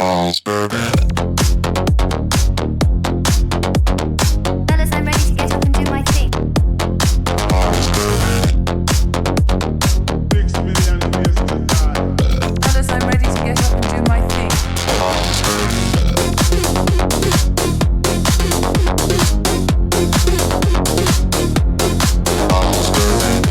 All's bourbon. Fellas, I'm ready to get up and do my thing. All's bourbon. 6 million ways to die. Fellas, I'm ready to get up and do my thing. All's bourbon. All's bourbon.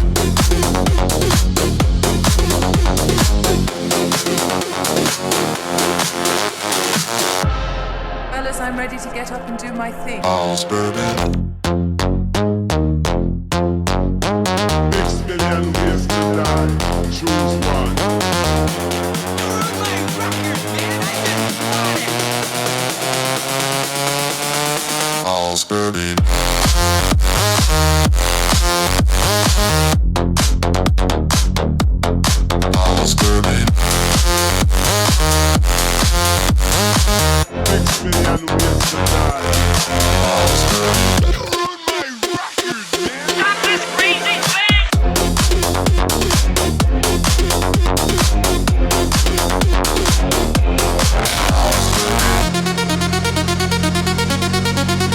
Fellas, I'm ready to get up and do my thing. All's bourbon. 6 million ways to die. Choose one. All's bourbon. All's bourbon. 6 million ways to die. All's bourbon. You're on my record, man. Stop this crazy thing!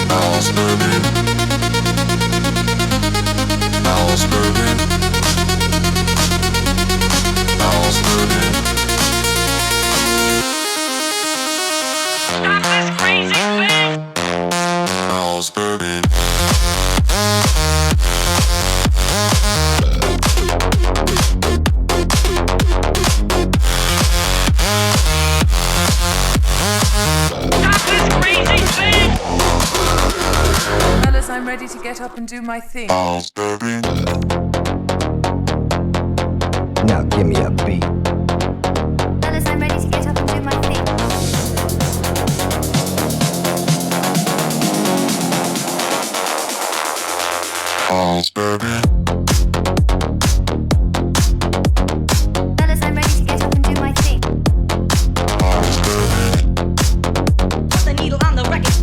All's bourbon. All's bourbon. All's bourbon. Stop this crazy thing! All's bourbon. Stop this crazy thing! Fellas, I'm ready to get up and do my thing. All's bourbon. Now give me a beat. Fellas, I'm ready to get up and do my thing. All's bourbon. Fellas, I'm ready to get up and do my thing. All's bourbon. Put the needle on the record.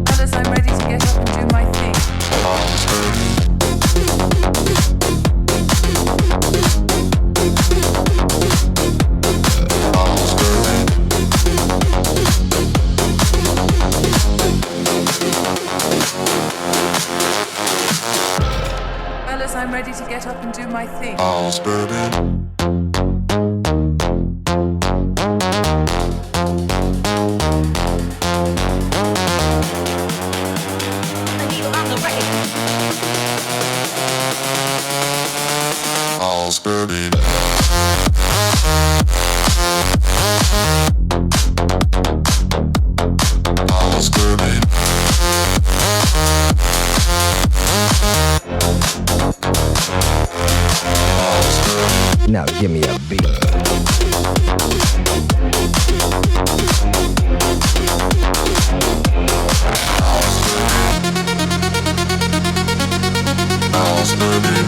Fellas, I'm ready to get up and do my thing. All's bourbon. All's bourbon. Fellas, I'm ready to get up and do my thing. All's bourbon. Put the needle on the record. All's bourbon. All's bourbon. All's bourbon. Now give me a beat. All's bourbon.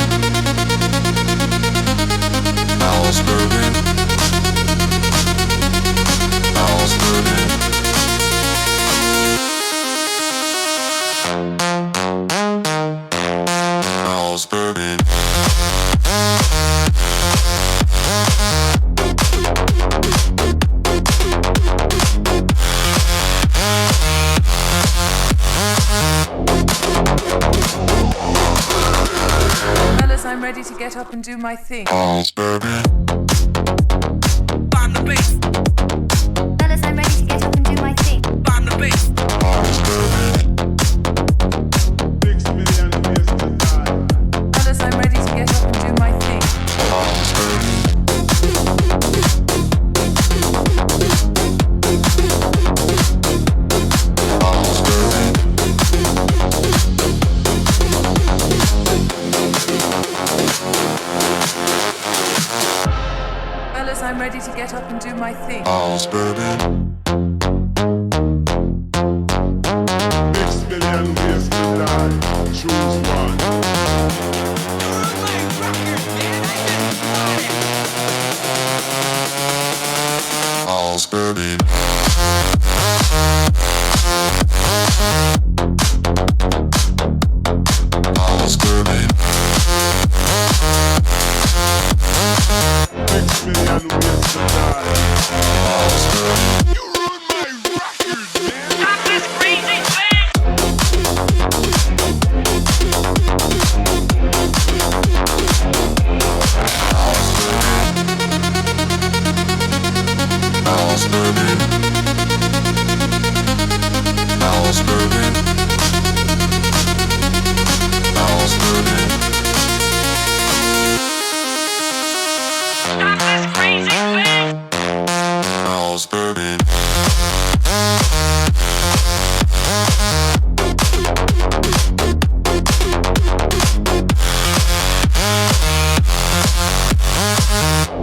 All's bourbon. All's bourbon. All's bourbon. Fellas, I'm ready to get up and do my thing. All's bourbon. Bomb the bass. Fellas, I'm ready to get up and do my thing. Bomb the bass. All's bourbon. 6 million ways to die. Fellas, I'm ready to get up and do my thing. All's bourbon. All's bourbon. Fellas, I'm ready to get up and do my thing. All's bourbon. 6 million ways to die. Choose one. All's bourbon. All's bourbon. 6 million ways to die. All's bourbon. bourbon. House bourbon. House bourbon. Stop this crazy thing! House bourbon.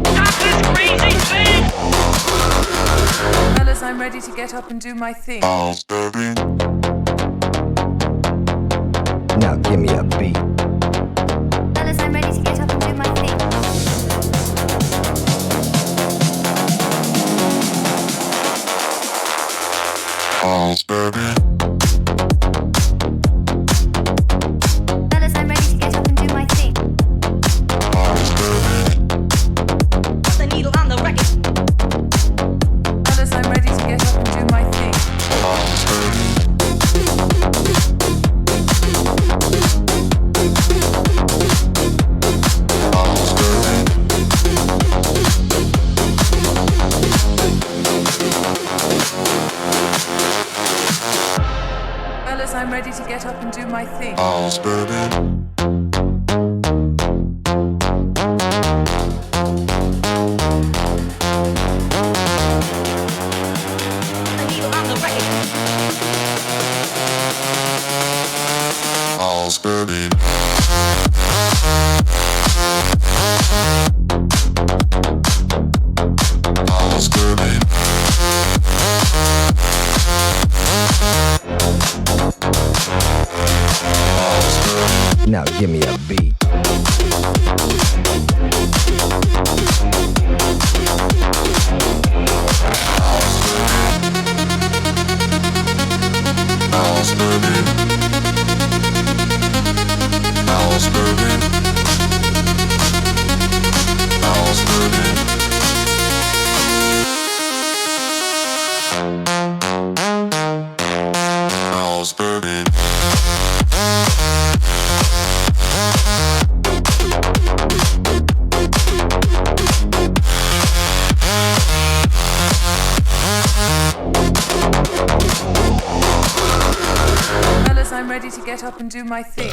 Stop this crazy thing! Fellas, I'm ready to get up and do my thing. House bourbon. Now give me a beat. Fellas, I'm ready to get up and do my thing. House bourbon. Fellas, I'm ready to get up and do my thing. House bourbon. Put the needle on the record. Fellas, I'm ready to get up and do my thing. House bourbon. House bourbon. Fellas, I'm ready to get up and do my thing. House bourbon. The needle on the record. House bourbon. House bourbon. House bourbon. Now give me a beat. House bourbon. House bourbon. House bourbon. House bourbon. Fellas, I'm ready to get up and do my thing.